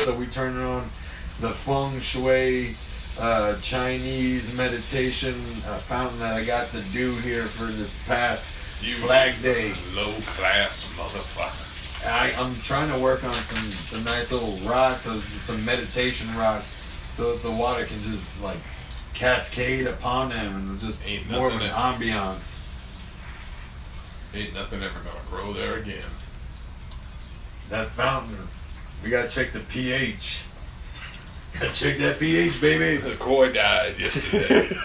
So we turned on the feng shui Chinese meditation fountain that I got to do here for this past Flag Day. Low class motherfucker. I'm trying to work on some nice little rocks, some meditation rocks, so that the water can just like cascade upon them and just Ain't more of nothing an ambiance. Ain't nothing ever gonna grow there again. That fountain, we gotta check the pH. Gotta check that pH, baby. The koi died yesterday.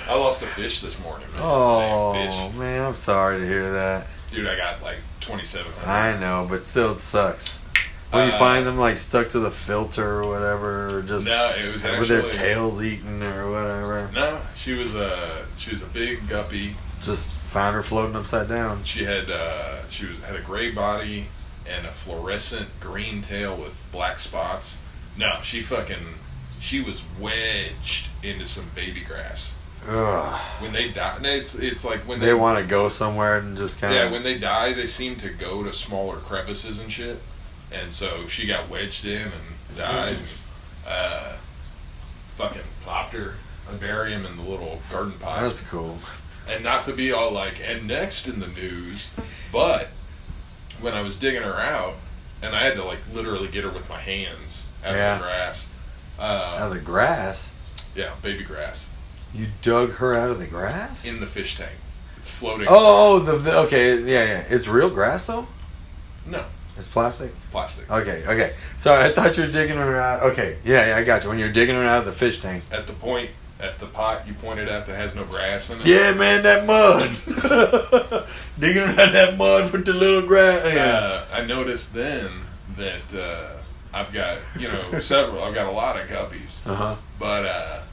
I lost a fish this morning, man. Oh, Fish. man, I'm sorry to hear that. Dude, I got like 2,700. I know, but still it sucks. Will you find them like stuck to the filter or whatever, or just no, it was with actually their tails eaten or whatever? No, she was a big guppy. Just found her floating upside down. She had had a gray body and a fluorescent green tail with black spots. No, she was wedged into some baby grass. Ugh. When they die, it's like when they want to go somewhere and just kind of... Yeah, when they die, they seem to go to smaller crevices and shit. And so she got wedged in and died. Fucking plopped her. I bury him in the little garden pot. That's cool. And not to be all like, and next in the news, but when I was digging her out, and I had to like literally get her with my hands out of the grass. Out of the grass? Yeah, baby grass. You dug her out of the grass? In the fish tank. It's floating. Oh, okay, yeah. It's real grass though? No. It's plastic? Plastic. Okay. Sorry, I thought you were digging her out. Okay, yeah, I got you. When you're digging her out of the fish tank. At the pot you pointed at that has no grass in it. Yeah, man, that mud. Digging around that mud with the little grass. Yeah. I noticed then that I've got, several. I've got a lot of guppies. But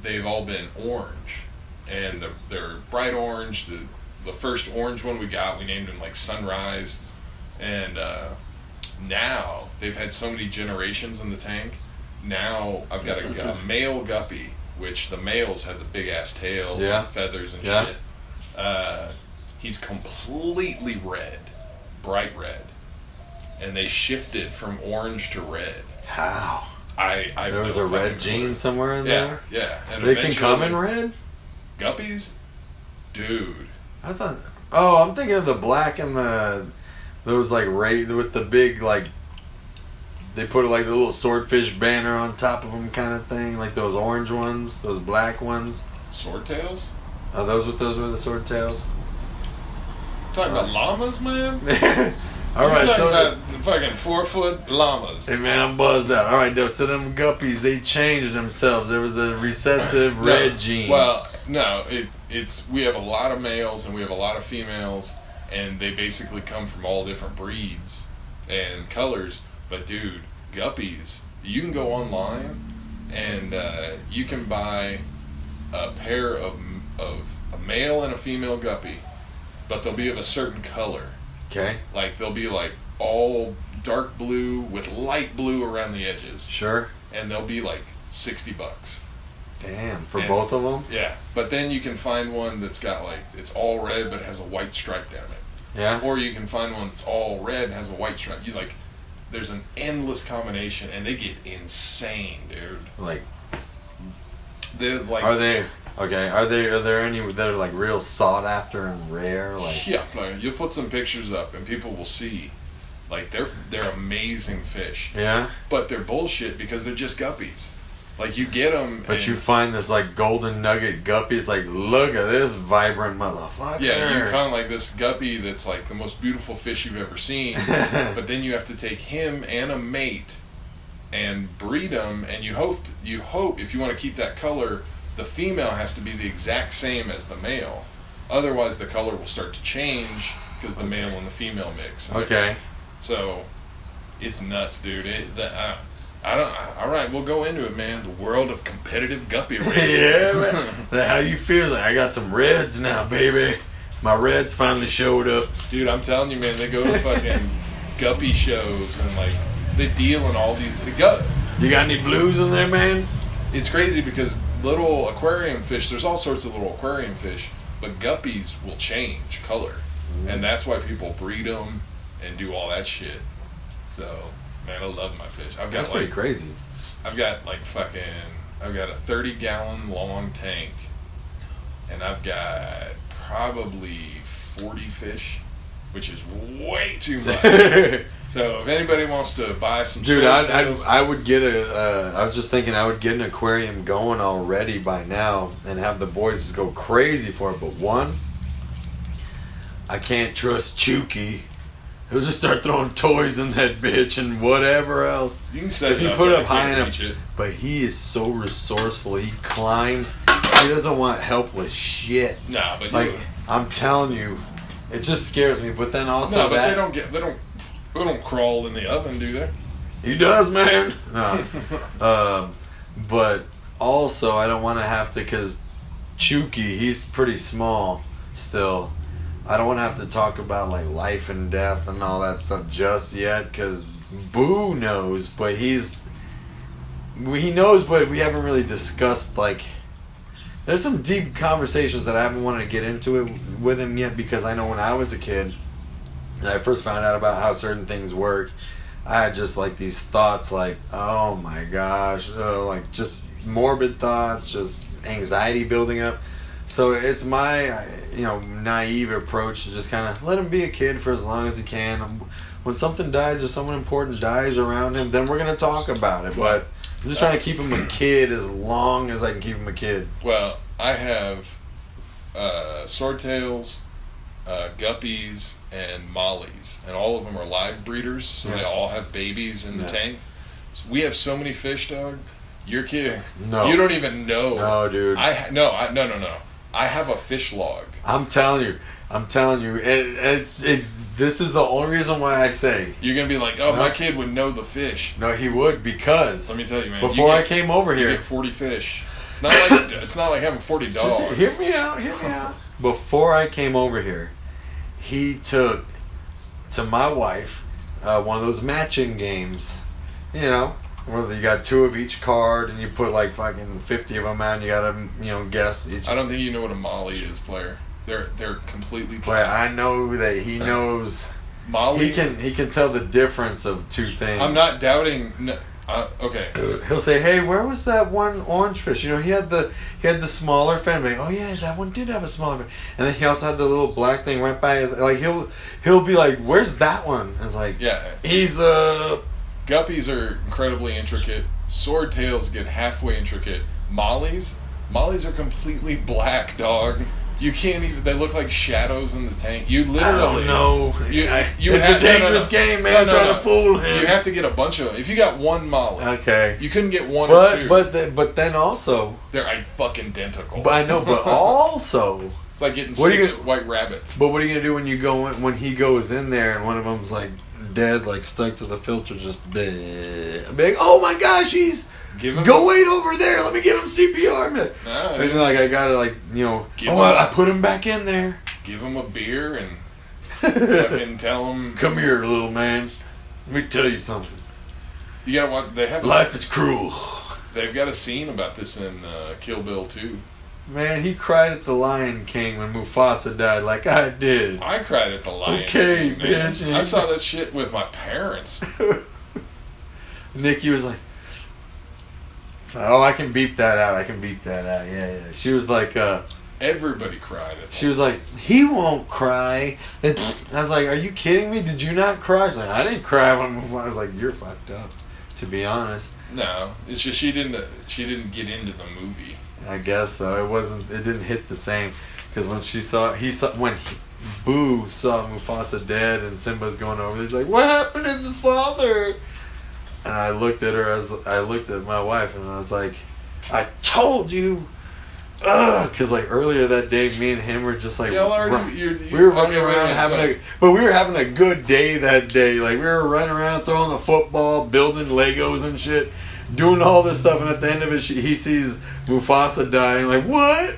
they've all been orange. And they're bright orange. The first orange one we got, we named him like Sunrise. And now they've had so many generations in the tank. Now I've got a male guppy, which the males have the big ass tails and feathers and shit. He's completely red, bright red, and they shifted from orange to red. How? There was a red gene somewhere in there. Yeah. And they can come in red. Guppies, dude. I thought. Oh, I'm thinking of the black and those like with the big like. They put like the little swordfish banner on top of them, kind of thing, like those orange ones, those black ones. Swordtails? Are those what those were? The swordtails? Talking about llamas, man. All right, talking about the fucking 4-foot llamas. Hey man, I'm buzzed out. All right, so them guppies, they changed themselves. There was a recessive red gene. Well, no, it's we have a lot of males and we have a lot of females, and they basically come from all different breeds and colors. But dude, guppies, you can go online and you can buy a pair of a male and a female guppy, but they'll be of a certain color. Okay. Like they'll be like all dark blue with light blue around the edges. Sure. And they'll be like $60. Damn, for both of them? Yeah, but then you can find one that's got like, it's all red but has a white stripe down it. Yeah. Or you can find one that's all red and has a white stripe. You like, there's an endless combination, and they get insane, dude. Like, they're like. Are there any that are like real sought after and rare? Like, yeah, like you'll put some pictures up, and people will see. Like they're amazing fish. Yeah. But they're bullshit because they're just guppies. Like you get them. But you find this like golden nugget guppy. It's like, look at this vibrant motherfucker. Yeah, you find like this guppy that's like the most beautiful fish you've ever seen. But then you have to take him and a mate and breed them, and you hope if you want to keep that color, the female has to be the exact same as the male. Otherwise, the color will start to change because the male and the female mix. Okay. So it's nuts, dude. All right, we'll go into it, man. The world of competitive guppy raising. Yeah, man. How you feeling? I got some reds now, baby. My reds finally showed up. Dude, I'm telling you, man, they go to fucking guppy shows and like they deal in all these. You got any blues in there, man? It's crazy because little aquarium fish. There's all sorts of little aquarium fish, but guppies will change color, and that's why people breed them and do all that shit. So. man. I love my fish. That's pretty crazy. I've got a 30-gallon long tank, and I've got probably 40 fish, which is way too much. So if anybody wants to buy some, dude, I would get I was just thinking I would get an aquarium going already by now and have the boys just go crazy for it. But one, I can't trust Chucky. He'll just start throwing toys in that bitch and whatever else. You can set if you put it up high enough. But he is so resourceful. He climbs. He doesn't want help with shit. Nah, but I'm telling you, it just scares me. But then also no, but they don't crawl in the oven, do they? He does, man. No. But also I don't want to have to, because Chucky, he's pretty small still. I don't want to have to talk about like life and death and all that stuff just yet, because Boo knows, but he knows, but we haven't really discussed, like, there's some deep conversations that I haven't wanted to get into it with him yet, because I know when I was a kid and I first found out about how certain things work, I had just like these thoughts like, oh my gosh, like just morbid thoughts, just anxiety building up. So it's my, naive approach to just kind of let him be a kid for as long as he can. When something dies or someone important dies around him, then we're going to talk about it. But I'm just trying to keep him a kid as long as I can keep him a kid. Well, I have swordtails, guppies, and mollies. And all of them are live breeders, so they all have babies in the tank. So we have so many fish, dog. You're kidding. No. You don't even know. No, dude. No. I have a fish log. I'm telling you, this is the only reason why I say. You're going to be like, my kid would know the fish. No, he would, because let me tell you, man. Before I came over here, you get 40 fish. It's not like having 40 dogs. Just hear me out. Before I came over here, he took to my wife one of those matching games, where you got 2 of each card and you put like fucking 50 of them out and you gotta guess each. I don't think you know what a molly is, player. They're completely black. I know that he knows. Molly. He can tell the difference of 2 things. I'm not doubting. No, okay. He'll say, "Hey, where was that one orange fish? He had the smaller fin." Like, "Oh yeah, that one did have a smaller fin." And then he also had the little black thing right by his. Like he'll be like, "Where's that one?" And it's like, yeah, he's Guppies are incredibly intricate. Swordtails get halfway intricate. Mollies are completely black, dog. You can't even. They look like shadows in the tank. You literally. I don't know. It's a dangerous game, man. Trying to fool him. You have to get a bunch of them. If you got one molly, okay, you couldn't get one or 2. But then also they're fucking identical. But I know. But also, it's like getting 6 white rabbits. But what are you gonna do when you go when he goes in there and one of them's like dead, like stuck to the filter, just big. Oh my gosh, go wait over there. Let me give him CPR. And I gotta I put him back in there. Give him a beer and fucking tell him, come here, little man. Let me tell you something. You gotta watch. Life is cruel. They've got a scene about this in Kill Bill 2. Man, he cried at the Lion King when Mufasa died, like I did. I cried at the Lion King. Okay, bitch. I saw that shit with my parents. Nikki was like, "Oh, I can beep that out. Yeah. She was like, everybody cried at She was like, he won't cry. And I was like, are you kidding me? Did you not cry? She's like, I didn't cry when Mufasa. I was like, you're fucked up, to be honest. No, it's just she didn't get into the movie. I guess so. It didn't hit the same, because when when Boo saw Mufasa dead and Simba's going over, he's like, what happened to the father? And I looked at my wife and I was like, I told you. Because like earlier that day, me and him were just like, we were running around but we were having a good day that day. Like we were running around throwing the football, building Legos and shit, doing all this stuff. And at the end of it, he sees Mufasa dying. Like, what?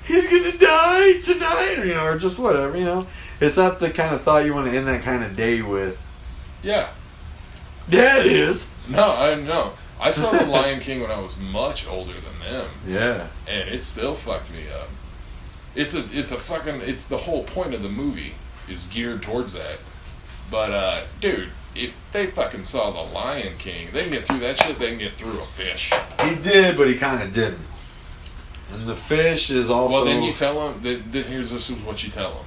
He's gonna die tonight, or just whatever, It's not the kind of thought you want to end that kind of day with. Yeah. Yeah, it is. No, I know. I saw The Lion King when I was much older than them. Yeah. And it still fucked me up. It's the whole point of the movie is geared towards that. But, dude, if they fucking saw the Lion King, they can get through that shit. They can get through a fish. He did, but he kind of didn't. And the fish is also. Well, then you tell him. This is what you tell him.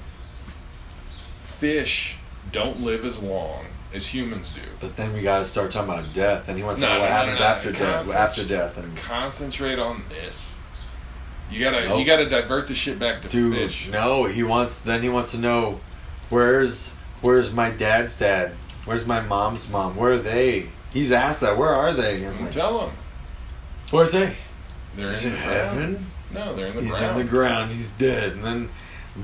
Fish don't live as long as humans do. But then we gotta start talking about death, and he wants to know what happens after death. After death, and concentrate on this. You gotta divert the shit back to fish. No, he wants to know where's my dad's dad? Where's my mom's mom? Where are they? He's asked that. Where are they? Like, tell him. Where's they? He's in heaven. No, they're in the ground. He's in the ground. He's dead. And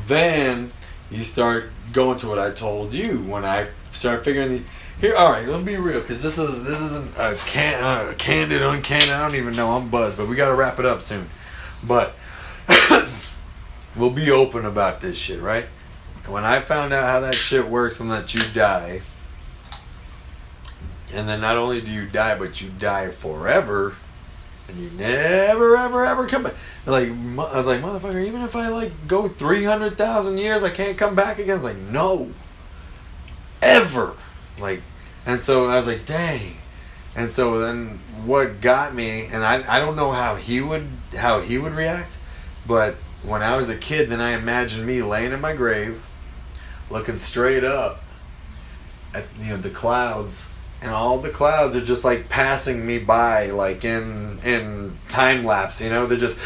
then you start going to what I told you when I start figuring here. All right, let me be real, because this isn't a candid, uncanny. I don't even know. I'm buzzed, but we got to wrap it up soon. But we'll be open about this shit, right? When I found out how that shit works and that you die, and then not only do you die, but you die forever, and you never, ever, ever come back. Like, I was like, motherfucker, even if I, like, go 300,000 years, I can't come back again. It's like, no. Ever. Like, and so I was like, dang. And so then what got me, and I don't know how he would react, but when I was a kid, then I imagined me laying in my grave, looking straight up at the clouds, and all the clouds are just like passing me by, like in time lapse. They're just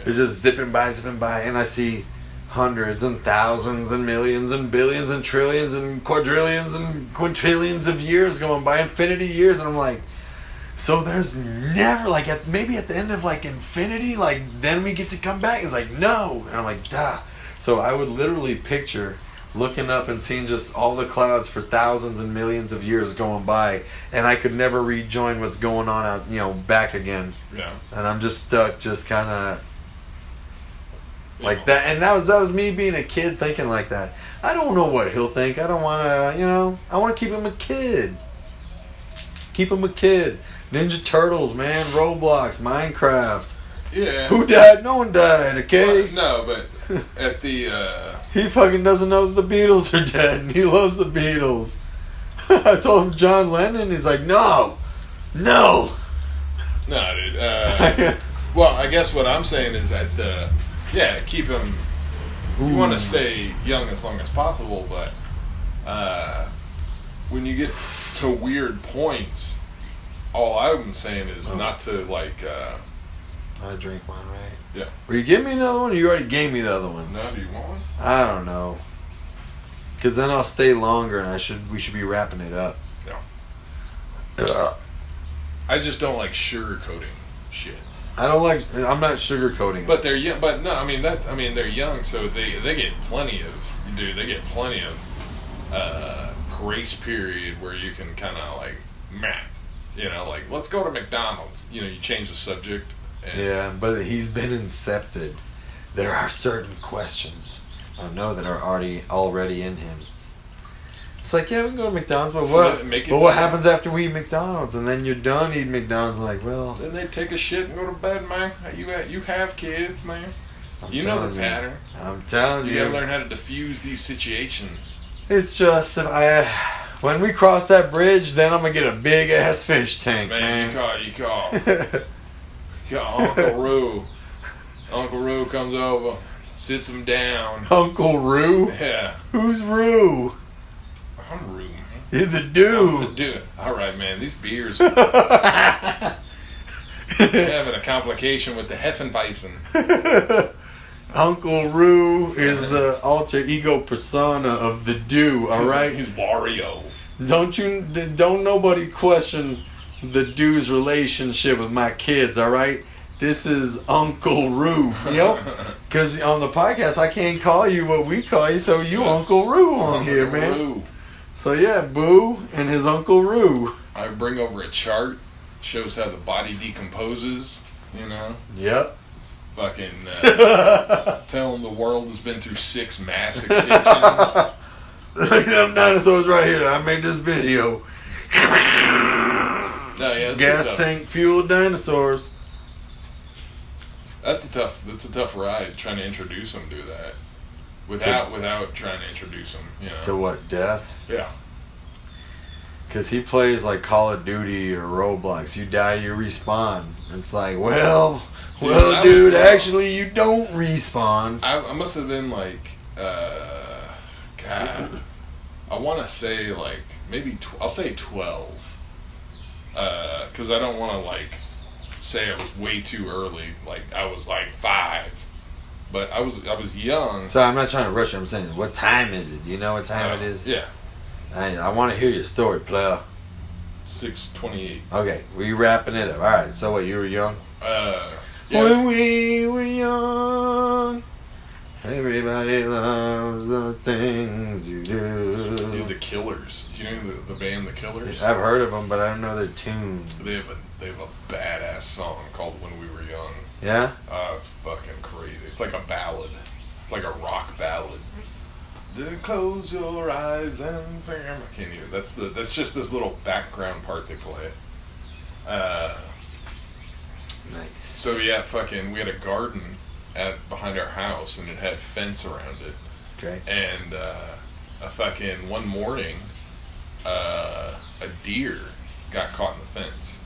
zipping by, and I see hundreds and thousands and millions and billions and trillions and quadrillions and quintillions of years going by, infinity years, and I'm like, so there's never, like, maybe at the end of, like, infinity, like, then we get to come back. It's like, no. And I'm like, duh. So I would literally picture looking up and seeing just all the clouds for thousands and millions of years going by, and I could never rejoin what's going on out, back again. Yeah. And I'm just stuck, just kind of like that. And that was me being a kid thinking like that. I don't know what he'll think. I don't want to, I want to keep him a kid. Keep him a kid. Ninja Turtles, man. Roblox, Minecraft. Yeah. Who died? No one died, okay? Well, no, but at the... He fucking doesn't know that the Beatles are dead, and he loves the Beatles. I told him John Lennon, he's like, no. No, dude. Well, I guess what I'm saying is that, keep him... You want to stay young as long as possible, but when you get to weird points, all I'm saying is not to, like... I drink one, right? Yeah. Will you give me another one, or you already gave me the other one? No, do you want one? I don't know. Because then I'll stay longer, and we should be wrapping it up. No. I just don't like sugarcoating shit. I'm not sugarcoating. But they're young. But no, they're young, so they get plenty of grace period where you can kind of like like, let's go to McDonald's. You change the subject. Yeah, but he's been incepted. There are certain questions I know that are already in him. It's like, yeah, we can go to McDonald's, but what happens after we eat McDonald's? And then you're done eating McDonald's, like, well... Then they take a shit and go to bed, man. You have kids, man. You know the pattern. I'm telling you. You gotta learn how to diffuse these situations. It's just, when we cross that bridge, then I'm gonna get a big-ass fish tank, man. You call Uncle Roo. Uncle Roo comes over, sits him down. Uncle Roo? Yeah. Who's Roo? I'm Roo, man. You're the dude. I'm the dude. All right, man. These beers are having a complication with the Hefeweizen. Uncle Roo is the alter ego persona of the do. All right. He's Wario. Don't nobody question the dude's relationship with my kids. All right. This is Uncle Roo, because on the podcast I can't call you what we call you, so you Uncle Roo on here, man. Roo. So yeah, Boo and his Uncle Roo. I bring over a chart, shows how the body decomposes. Yep. Fucking tell them the world has been through 6 mass extinctions. Look at them dinosaurs right here. I made this video. Gas tank fueled dinosaurs. That's a tough ride trying to introduce them to that. Without trying to introduce them, To what, death? Yeah. Because he plays like Call of Duty or Roblox. You die, you respawn. It's like, well, dude, actually, you don't respawn. I must have been like, God, I want to say like maybe I'll say 12. Because I don't want to like say it was way too early. Like I was like 5, but I was young. So I'm not trying to rush you. I'm saying, what time is it? Do you know what time it is? Yeah. I want to hear your story, player. 6:28. Okay, we wrapping it up. All right. So what? You were young. Yeah, when we were young, everybody loves the things you do. Dude, the Killers. Do you know the band The Killers? I've heard of them, but I don't know their tunes. They have a badass song called "When We Were Young." Yeah. It's fucking crazy. It's like a ballad. It's like a rock ballad. Then close your eyes and I can't even. That's just this little background part they play. Nice. So yeah, we had a garden behind our house and it had fence around it. Okay. And one morning, a deer got caught in the fence.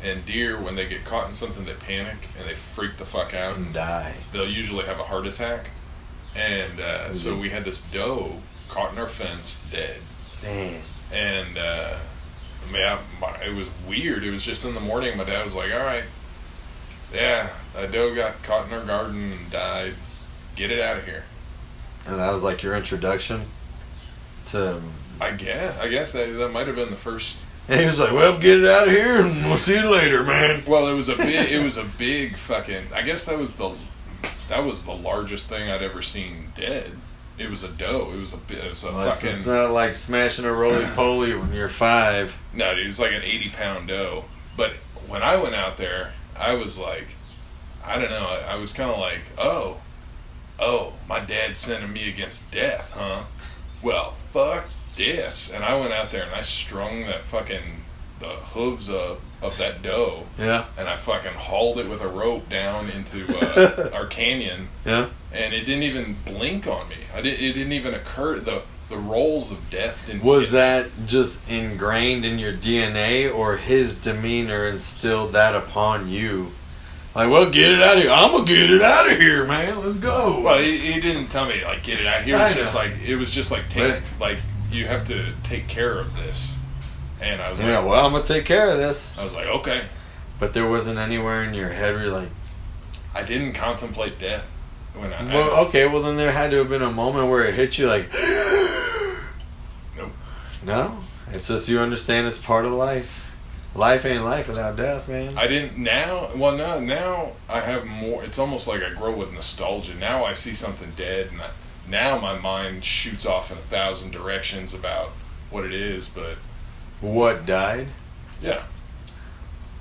And deer, when they get caught in something, they panic and they freak the fuck out and die. They'll usually have a heart attack. And so we had this doe caught in our fence, dead. Damn. And it was weird. It was just in the morning. My dad was like, "All right, yeah, a doe got caught in our garden and died. Get it out of here." And that was like your introduction to. I guess that might have been the first. And he was like, "Well, get it out of here, and we'll see you later, man." Well, it was a big fucking. I guess that was the largest thing I'd ever seen dead. It was a doe. It was a fucking. It's not like smashing a roly-poly when you're 5. No, dude, it's like an 80-pound doe. But when I went out there, I was like, I don't know. I was kind of like, oh, my dad's sending me against death, huh? Well, fuck this. And I went out there and I strung the hooves of that doe. Yeah. And I fucking hauled it with a rope down into our canyon. Yeah. And it didn't even blink on me. It didn't even occur. The rolls of death didn't. Was that just ingrained in your DNA, or his demeanor instilled that upon you? Like, well, get it out of here. I'm gonna get it out of here, man. Let's go. Well, he didn't tell me like get it out of here. It was just like you have to take care of this. And I was like, well, I'm going to take care of this. I was like, okay. But there wasn't anywhere in your head where you're like... I didn't contemplate death. Well, then there had to have been a moment where it hit you like... Nope. No? It's just you understand it's part of life. Life ain't life without death, man. I didn't... Now I have more... It's almost like I grow with nostalgia. Now I see something dead, and now my mind shoots off in 1,000 directions about what it is, but... What died? Yeah.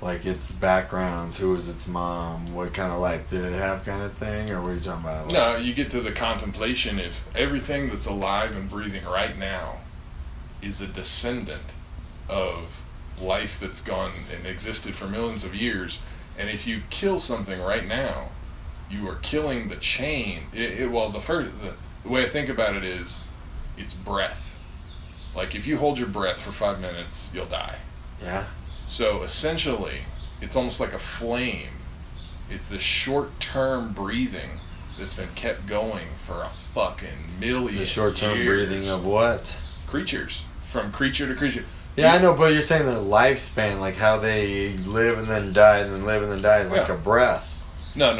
Like its backgrounds, who was its mom, what kind of life did it have, kind of thing, or what are you talking about? Like, no, you get to the contemplation if everything that's alive and breathing right now is a descendant of life that's gone and existed for millions of years, and if you kill something right now, you are killing the chain. The way I think about it is, it's breath. Like, if you hold your breath for 5 minutes, you'll die. Yeah. So, essentially, it's almost like a flame. It's this short-term breathing that's been kept going for a fucking million years. The short-term breathing of what? Creatures. From creature to creature. Yeah, I know, but you're saying their lifespan, like how they live and then die and then live and then die is like a breath. No.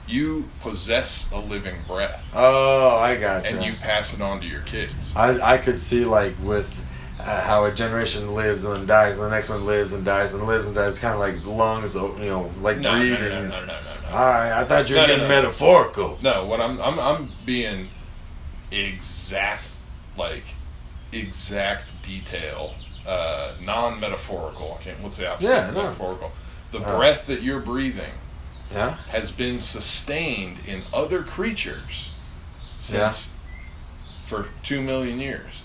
You possess a living breath. Oh, I gotcha. And you pass it on to your kids. I could see like with how a generation lives and then dies, and the next one lives and dies and lives and dies. It's kind of like lungs, like breathing. No. All right, I thought you were getting metaphorical. No, what I'm being exact detail, non-metaphorical. What's the opposite of metaphorical? The breath that you're breathing. Yeah. Has been sustained in other creatures for 2 million years.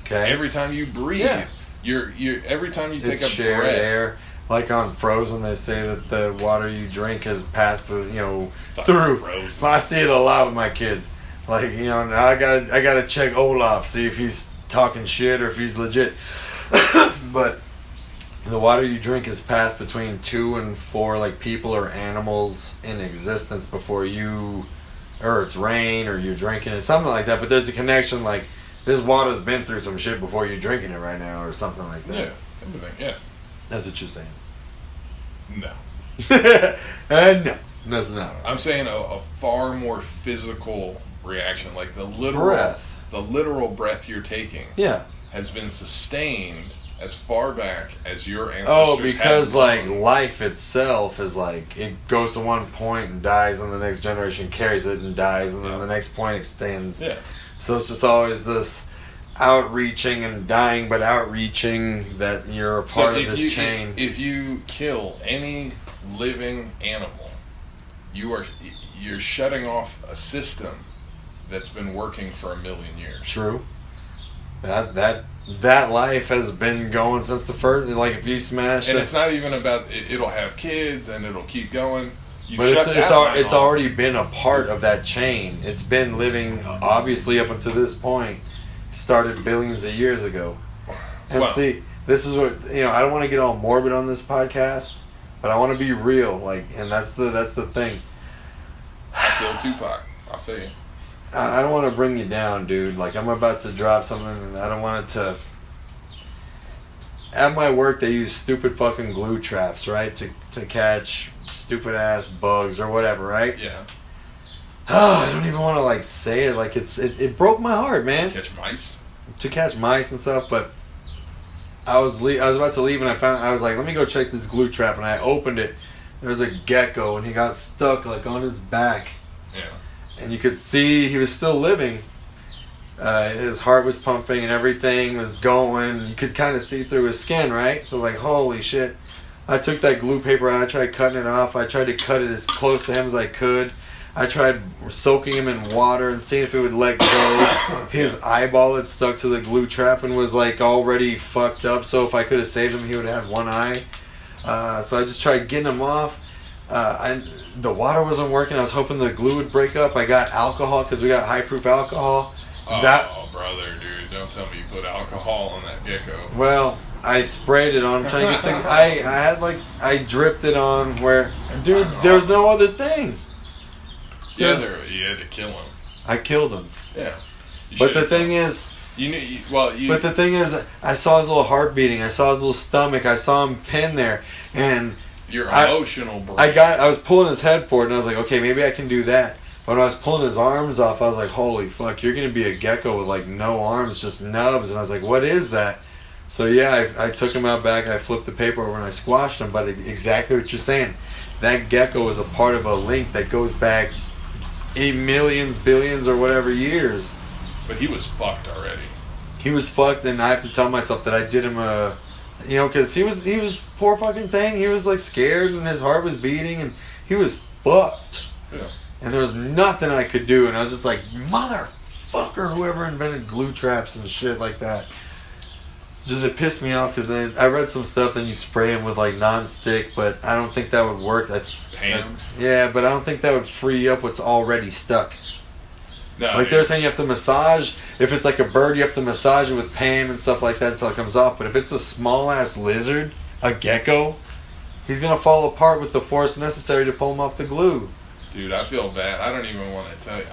Okay. Every time you breathe, you're every time you take a shared breath. Air. Like on Frozen, they say that the water you drink has passed, through. Frozen. I see it a lot with my kids. Like, now I gotta check Olaf, see if he's talking shit or if he's legit. But the water you drink is passed between 2 and 4 like people or animals in existence before you, or it's rain or you're drinking it, something like that. But there's a connection, like this water's been through some shit before you're drinking it right now or something like that. Yeah, everything. Yeah, that's what you're saying. No. No, that's not. I'm saying a far more physical reaction, like the literal breath. The literal breath you're taking. Yeah. Has been sustained as far back as your ancestors. Oh, because like known. life itself is like it goes to one point and dies, and the next generation carries it and dies, and then the next point extends. Yeah. So it's just always this outreaching and dying, but outreaching that you're a part of this chain. If you kill any living animal, you're shutting off a system that's been working for 1 million years. True. That life has been going since the first. Like if you smash, and it's not even about it'll have kids and it'll keep going. But it's already been a part of that chain. It's been living obviously up until this point. Started billions of years ago. And see, this is what I don't want to get all morbid on this podcast, but I want to be real. Like, and that's the thing. I killed Tupac. I'll say it. I don't want to bring you down, dude. Like, I'm about to drop something, and I don't want it to... At my work, they use stupid fucking glue traps, right? To catch stupid-ass bugs or whatever, right? Yeah. I don't even want to, like, say it. Like, it broke my heart, man. Catch mice? To catch mice and stuff, but... I was about to leave, and I was like, let me go check this glue trap, and I opened it. There was a gecko, and he got stuck, like, on his back. Yeah. And you could see he was still living. His heart was pumping and everything was going. You could kind of see through his skin, right? So like, holy shit. I took that glue paper out. I tried cutting it off. I tried to cut it as close to him as I could. I tried soaking him in water and seeing if it would let go. His eyeball had stuck to the glue trap and was like already fucked up. So if I could have saved him, he would have had one eye. So I just tried getting him off. The water wasn't working. I was hoping the glue would break up. I got alcohol because we got high-proof alcohol. Oh, brother, dude. Don't tell me you put alcohol on that gecko. Well, I sprayed it on. I'm trying to get the... I dripped it on where... Dude, there was no other thing. Yeah, you had to kill him. I killed him. Yeah. But the thing is... But the thing is, I saw his little heart beating. I saw his little stomach. I saw him pinned there. And... Your emotional brain. I was pulling his head forward, and I was like, okay, maybe I can do that. But when I was pulling his arms off, I was like, holy fuck, you're going to be a gecko with, like, no arms, just nubs. And I was like, what is that? So, yeah, I took him out back, and I flipped the paper over, and I squashed him. But exactly what you're saying. That gecko is a part of a link that goes back 8 millions, billions, or whatever years. But he was fucked already. He was fucked, and I have to tell myself that I did him a... because he was poor fucking thing. He was like scared and his heart was beating and he was fucked. Yeah. And there was nothing I could do. And I was just like, motherfucker, whoever invented glue traps and shit like that. Just it pissed me off because then I read some stuff. Then you spray them with like non-stick, but I don't think that would work. Yeah, but I don't think that would free up what's already stuck. No, like they're saying you have to massage. If it's like a bird, you have to massage it with Pam and stuff like that until it comes off. But if it's a small ass lizard, a gecko, he's gonna fall apart with the force necessary to pull him off the glue. Dude, I feel bad. I don't even want to tell you.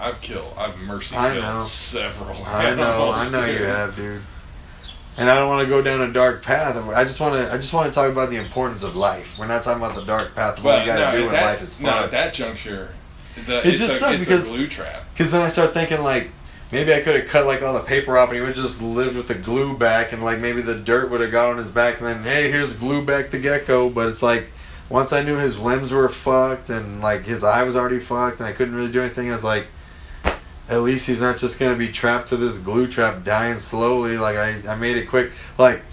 I've mercy killed several. I know you have, dude. And I don't want to go down a dark path. I just want to talk about the importance of life. We're not talking about the dark path of what you got to do when life is fucked. No, at that juncture. It just sucks because a glue trap. Because then I start thinking like maybe I could have cut like all the paper off and he would just lived with the glue back and like maybe the dirt would have got on his back and then hey here's glue back the gecko. But it's like once I knew his limbs were fucked and like his eye was already fucked and I couldn't really do anything, I was like at least he's not just gonna be trapped to this glue trap dying slowly. Like I made it quick. Like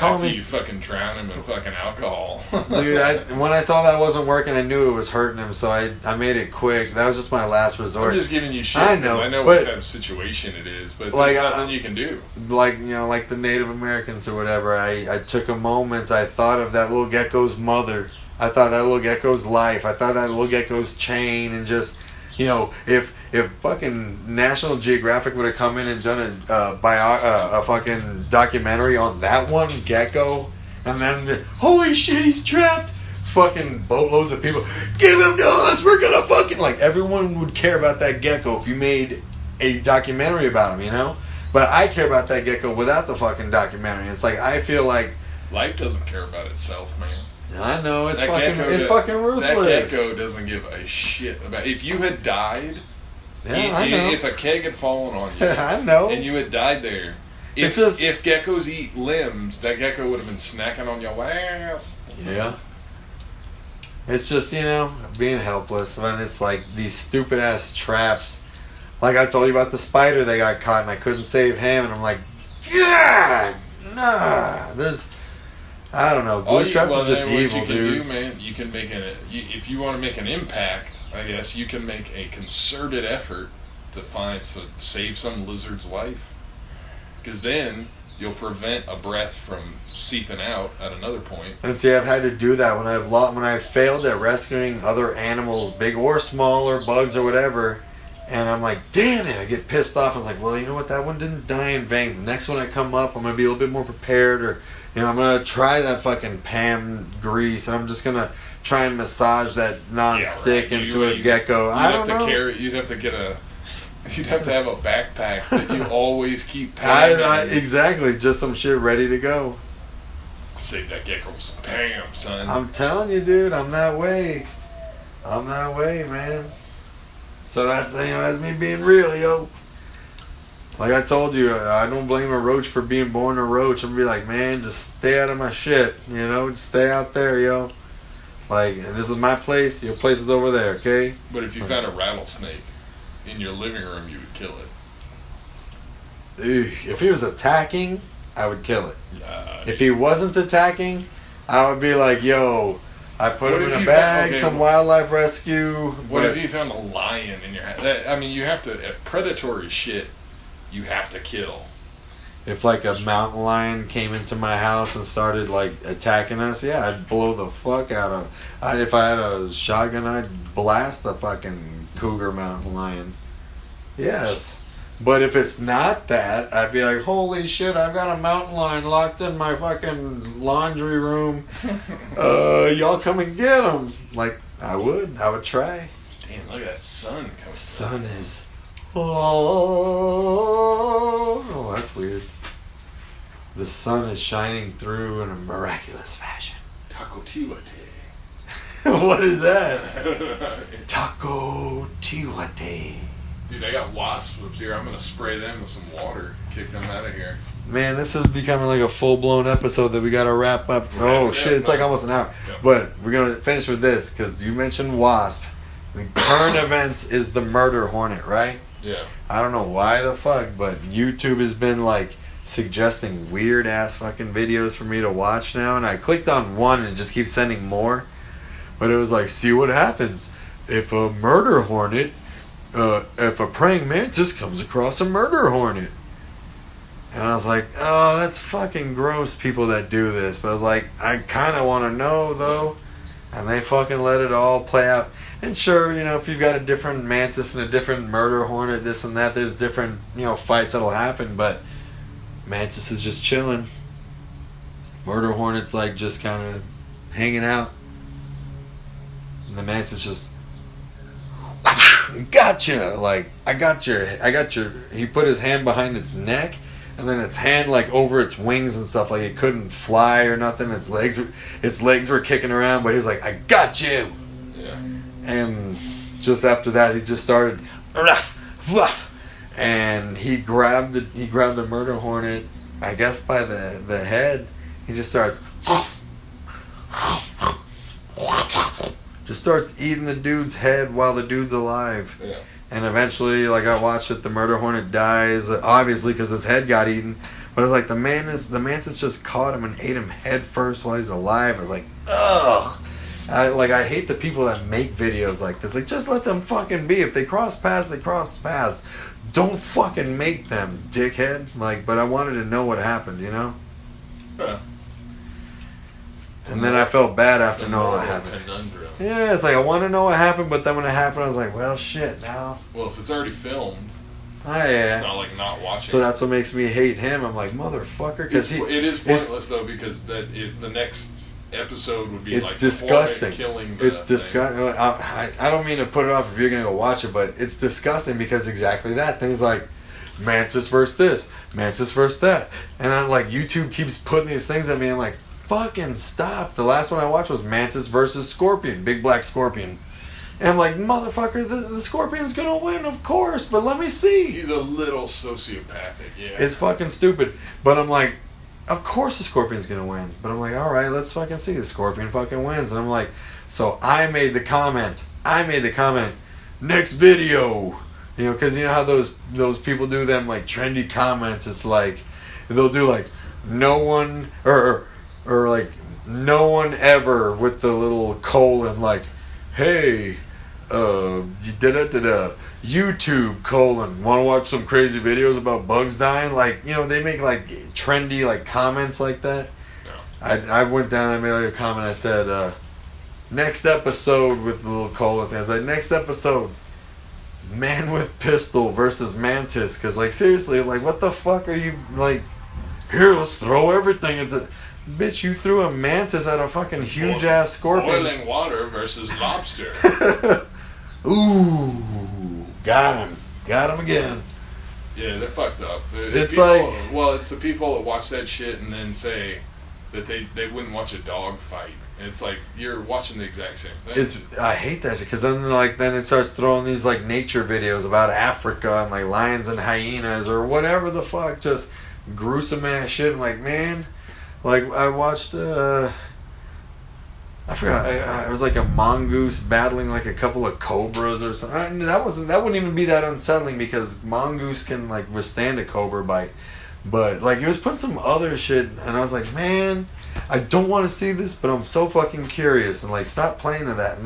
After you fucking drown him in fucking alcohol. Dude, when I saw that wasn't working, I knew it was hurting him, so I made it quick. That was just my last resort. I'm just giving you shit. I know what kind of situation it is, but like, there's nothing you can do. Like, like the Native Americans or whatever, I took a moment, I thought of that little gecko's mother. I thought that little gecko's life. I thought that little gecko's chain and just You know, if fucking National Geographic would have come in and done a fucking documentary on that one gecko, and then holy shit, he's trapped. Fucking boatloads of people, give him to us. We're gonna fucking like everyone would care about that gecko if you made a documentary about him, you know. But I care about that gecko without the fucking documentary. It's like I feel like life doesn't care about itself, man. I know it's fucking ruthless. That gecko doesn't give a shit about. If you had died, I know. If a keg had fallen on you, I know, and you had died there, if geckos eat limbs, that gecko would have been snacking on your ass. Yeah. It's just, you know, being helpless. And it's like these stupid ass traps. Like I told you about the spider that got caught and I couldn't save him, and I'm like, God, nah. I don't know. Glue traps are just evil, dude. You can make if you want to make an impact, I guess you can make a concerted effort to save some lizard's life, because then you'll prevent a breath from seeping out at another point. And see, I've had to do that when I've failed at rescuing other animals, big or small, or bugs or whatever. And I'm like, damn it, I get pissed off. I was like, well, you know what? That one didn't die in vain. The next one I come up, I'm going to be a little bit more prepared, or, you know, I'm going to try that fucking Pam grease, and I'm just going to try and massage that non-stick into a gecko. I don't know. You'd have to have a backpack that you always keep Pam. Exactly, just some shit ready to go. Save that gecko with some Pam, son. I'm telling you, dude, I'm that way. Man. So that's me being real, yo. Like I told you, I don't blame a roach for being born a roach. I'm gonna be like, man, just stay out of my shit, you know? Just stay out there, yo. Like, this is my place, your place is over there, okay? But if you found a rattlesnake in your living room, you would kill it. If he was attacking, I would kill it. If he wasn't attacking, I would be like, yo, I put him in a bag, some wildlife rescue. What if you found a lion in your house? I mean, you have to, predatory shit, you have to kill. If like a mountain lion came into my house and started like attacking us, yeah, I'd blow the fuck out of. If I had a shotgun, I'd blast the fucking cougar mountain lion. Yes. But if it's not that, I'd be like, holy shit, I've got a mountain lion locked in my fucking laundry room. Y'all come and get him. Like, I would try. Damn, look at that sun coming. Sun is... Oh, that's weird. The sun is shining through in a miraculous fashion. Taco Tiwate. What is that? Taco Tiwate. Dude, I got wasps up here. I'm going to spray them with some water. Kick them out of here. Man, this is becoming like a full-blown episode that we got to wrap up. Oh, shit, it's like almost an hour. Yep. But we're going to finish with this, because you mentioned wasp. The current events is the murder hornet, right? Yeah. I don't know why the fuck, but YouTube has been like suggesting weird-ass fucking videos for me to watch now, and I clicked on one and it just keeps sending more. But it was like, see what happens if a murder hornet... if a praying mantis comes across a murder hornet. And I was like, oh, that's fucking gross, people that do this. But I was like, I kind of want to know, though. And they fucking let it all play out. And sure, you know, if you've got a different mantis and a different murder hornet, this and that, there's different, you know, fights that'll happen. But mantis is just chilling. Murder hornet's like just kind of hanging out. And the mantis just... Gotcha! Like, I got your, he put his hand behind its neck, and then its hand, like, over its wings and stuff, like it couldn't fly or nothing, its legs were kicking around, but he was like, I got you! Yeah. And just after that, he just started, ruff, fluff, and he grabbed the murder hornet, I guess by the head, he just starts, eating the dude's head while the dude's alive. Yeah. And eventually, like, I watched it, the murder hornet dies, obviously because his head got eaten. But it was like the mantis just caught him and ate him head first while he's alive. I was like, ugh. I hate the people that make videos like this. Like, just let them fucking be. If they cross paths, they cross paths. Don't fucking make them, dickhead. Like, but I wanted to know what happened, you know? Yeah. And then I felt bad after knowing what happened. Conundrum. Yeah, it's like I want to know what happened, but then when it happened, I was like, well, shit, now. Well, if it's already filmed, yeah. it's not like not watching. So that's what makes me hate him. I'm like, motherfucker, because it is pointless though, because the next episode would be it's like disgusting. Killing it's disgusting. I don't mean to put it off if you're gonna go watch it, but it's disgusting because exactly that things like Mantis versus this, Mantis versus that, and I'm like, YouTube keeps putting these things at me. I'm like, fucking stop. The last one I watched was Mantis versus Scorpion, big black scorpion. And I'm like, motherfucker, the scorpion's gonna win, of course, but let me see. He's a little sociopathic, yeah. It's fucking stupid. But I'm like, of course the scorpion's gonna win. But I'm like, alright, let's fucking see. The scorpion fucking wins. And I'm like, so I made the comment, next video. You know, because you know how those people do them, like, trendy comments. It's like, they'll do like, no one, or like, no one ever with the little colon, like, hey, YouTube colon, want to watch some crazy videos about bugs dying? Like, you know, they make like trendy like comments like that. No. I went down and I made like a comment. I said, next episode with the little colon thing. I was like, next episode, man with pistol versus Mantis. Because like seriously, like what the fuck are you like? Here, let's throw everything at the. Bitch, you threw a Mantis at a fucking huge ass scorpion. Boiling water versus lobster. Ooh, got him again. Yeah, they're fucked up. It's people, like, well, it's the people that watch that shit and then say that they wouldn't watch a dog fight. And it's like you're watching the exact same thing. I hate that shit because then it starts throwing these like nature videos about Africa and like lions and hyenas or whatever the fuck, just gruesome ass shit. I'm like, man. Like, I watched, I forgot, it was like a mongoose battling like a couple of cobras or something. That wouldn't even be that unsettling because mongoose can like withstand a cobra bite. But like, it was putting some other shit, and I was like, man, I don't want to see this, but I'm so fucking curious, and like, stop playing to that. And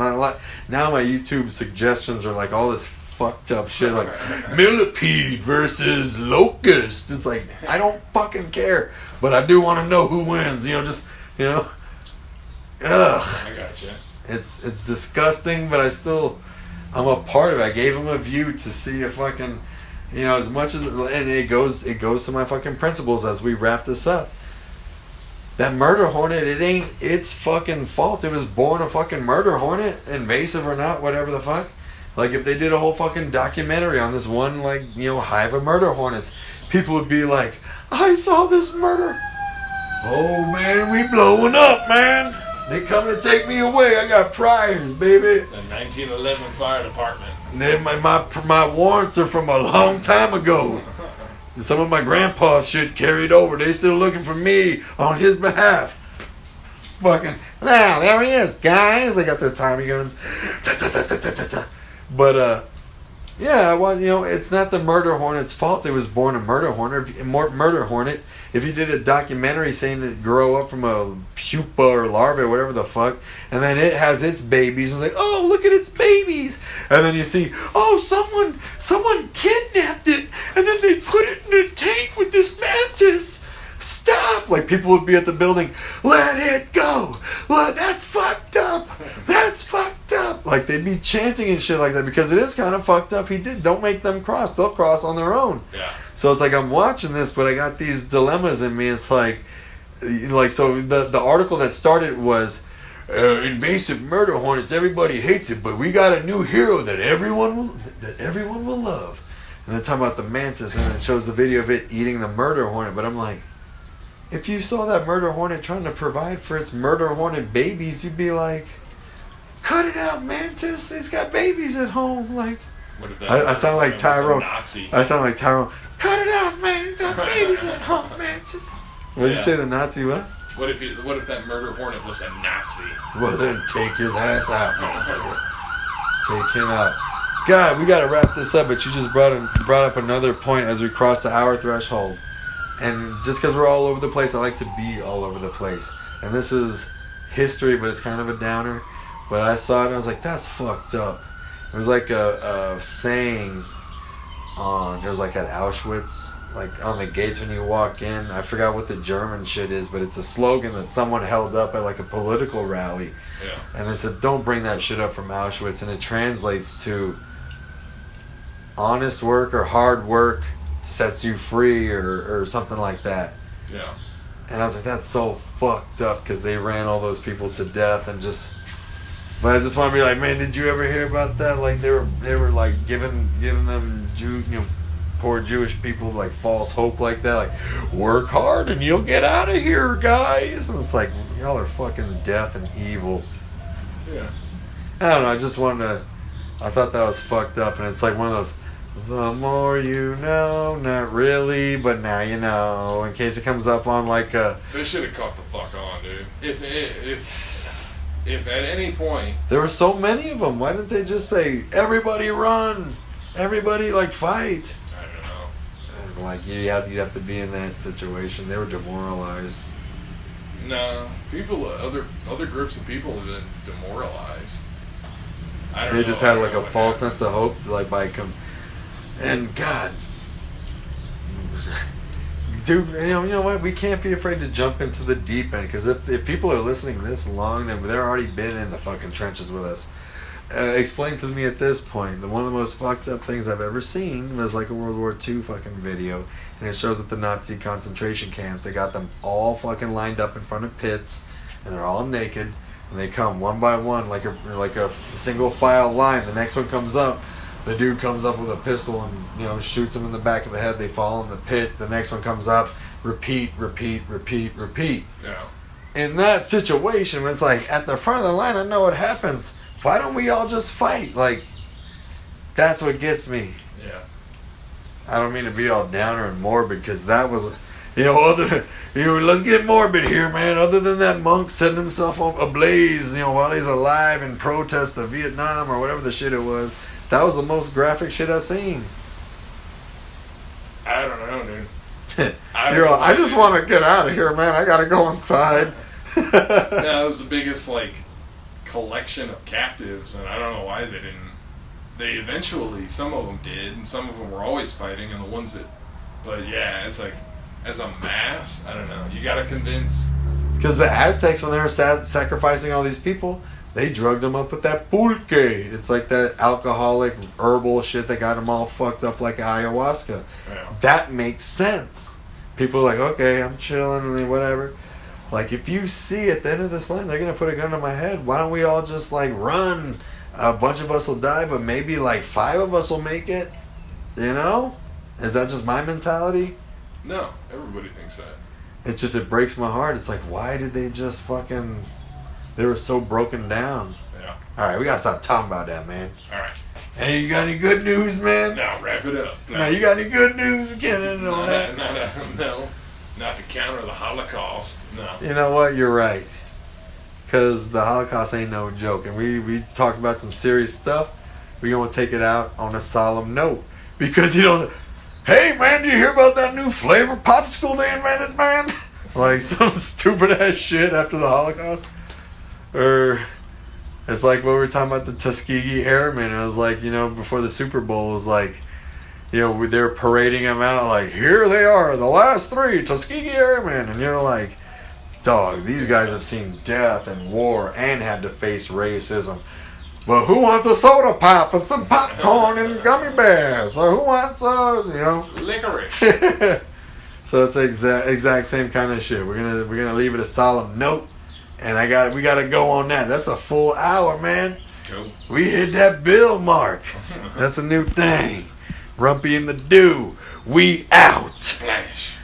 now my YouTube suggestions are like all this fucked up shit like millipede versus locust. It's like, I don't fucking care, but I do want to know who wins. You know, just, you know, ugh. I gotcha. It's disgusting, but I'm a part of it. I gave him a view to see if fucking, you know, as much as, and it goes to my fucking principles as we wrap this up. That murder hornet, it ain't its fucking fault. It was born a fucking murder hornet, invasive or not, whatever the fuck. Like, if they did a whole fucking documentary on this one, like, you know, hive of murder hornets, people would be like, I saw this murder. Oh, man, we blowing up, man. They coming to take me away. I got priors, baby. It's a 1911 fire department. And then my warrants are from a long time ago. Some of my grandpa's shit carried over. They still looking for me on his behalf. Fucking, now, there he is, guys. They got their Tommy guns. But, yeah, well, you know, it's not the murder hornet's fault. It was born a murder hornet. If you did a documentary saying it grew up from a pupa or larva or whatever the fuck, and then it has its babies, and it's like, oh, look at its babies. And then you see, oh, someone kidnapped it, and then they put it in a tank with this mantis. Stop! Like, people would be at the building, let it go! That's fucked up! That's fucked up! Like, they'd be chanting and shit like that because it is kind of fucked up. Don't make them cross. They'll cross on their own. Yeah. So it's like I'm watching this, but I got these dilemmas in me. It's like so the article that started was invasive murder hornets. Everybody hates it, but we got a new hero that everyone will love. And they're talking about the mantis, and it shows the video of it eating the murder hornet. But I'm like, if you saw that murder hornet trying to provide for its murder hornet babies, you'd be like, cut it out, Mantis. He's got babies at home. Like, what if I sound like Tyrone. Nazi? I sound like Tyrone. Cut it out, man. He's got babies at home, Mantis. What did you say, the Nazi what? What if that murder hornet was a Nazi? Well, then take his ass out, motherfucker. Take him out. God, we got to wrap this up, but you just brought up another point as we cross the hour threshold. And just because we're all over the place, I like to be all over the place. And this is history, but it's kind of a downer. But I saw it and I was like, that's fucked up. It was like a saying it was like at Auschwitz, like on the gates when you walk in. I forgot what the German shit is, but it's a slogan that someone held up at like a political rally. Yeah. And they said, "Don't bring that shit up from Auschwitz," and it translates to honest work or hard work sets you free or something like that. Yeah. And I was like, that's so fucked up because they ran all those people to death and just. But I just want to be like, man, did you ever hear about that? Like they were like giving them poor Jewish people like false hope like that, like work hard and you'll get out of here, guys. And it's like y'all are fucking death and evil. Yeah. I don't know. I just wanted to. I thought that was fucked up, and it's like one of those. The more you know, not really, but now you know. In case it comes up on like a. They should have caught the fuck on, dude. If at any point there were so many of them, why didn't they just say everybody run, everybody like fight? I don't know. And like you'd have to be in that situation. They were demoralized. No, other groups of people have been demoralized. I don't know. They just had I like don't a know false what happened. sense of hope, like by and God, dude, you know what? We can't be afraid to jump into the deep end because if people are listening this long, then they're already been in the fucking trenches with us. Explain to me at this point. One of the most fucked up things I've ever seen was like a World War II fucking video, and it shows at the Nazi concentration camps. They got them all fucking lined up in front of pits, and they're all naked, and they come one by one like a single file line. The next one comes up. The dude comes up with a pistol and shoots him in the back of the head. They fall in the pit. The next one comes up. Repeat. Yeah. In that situation, it's like at the front of the line, I know what happens. Why don't we all just fight? Like, that's what gets me. Yeah. I don't mean to be all downer and morbid because that was, let's get morbid here, man. Other than that monk setting himself ablaze, while he's alive in protest of Vietnam or whatever the shit it was. That was the most graphic shit I've seen. I don't know, dude. I just want to get out of here, man. I gotta go inside. That was the biggest collection of captives, and I don't know why they didn't. They eventually, some of them did, and some of them were always fighting, and the ones that. But yeah, it's like as a mass, I don't know. You got to convince. Because the Aztecs, when they were sacrificing all these people, they drugged them up with that pulque. It's like that alcoholic herbal shit that got them all fucked up like ayahuasca. Yeah. That makes sense. People are like, okay, I'm chilling and whatever. Like, if you see at the end of this line, they're going to put a gun to my head. Why don't we all just, run? A bunch of us will die, but maybe, 5 of us will make it. Is that just my mentality? No, everybody thinks that. It's just, it breaks my heart. It's like, why did they just fucking... They were so broken down. Yeah. All right, we got to stop talking about that, man. All right. Hey, you got any good news, man? Now, wrap it up. No, you got any good news? We can't end on that. No. Not to counter the Holocaust. No. You know what? You're right. Because the Holocaust ain't no joke. And we talked about some serious stuff. We're going to take it out on a solemn note. Because, hey, man, did you hear about that new flavor popsicle they invented, man? Like some stupid ass shit after the Holocaust. Or it's like what we were talking about the Tuskegee Airmen. It was like, before the Super Bowl, it was like, they were parading them out like, here they are, the last 3 Tuskegee Airmen. And you're like, dog, these guys have seen death and war and had to face racism. But who wants a soda pop and some popcorn and gummy bears? Or who wants licorice? So it's the exact same kind of shit. We're gonna leave it a solemn note. And we gotta go on that. That's a full hour, man. Cool. We hit that bill mark. That's a new thing. Rumpy in the dew. We out. Splash.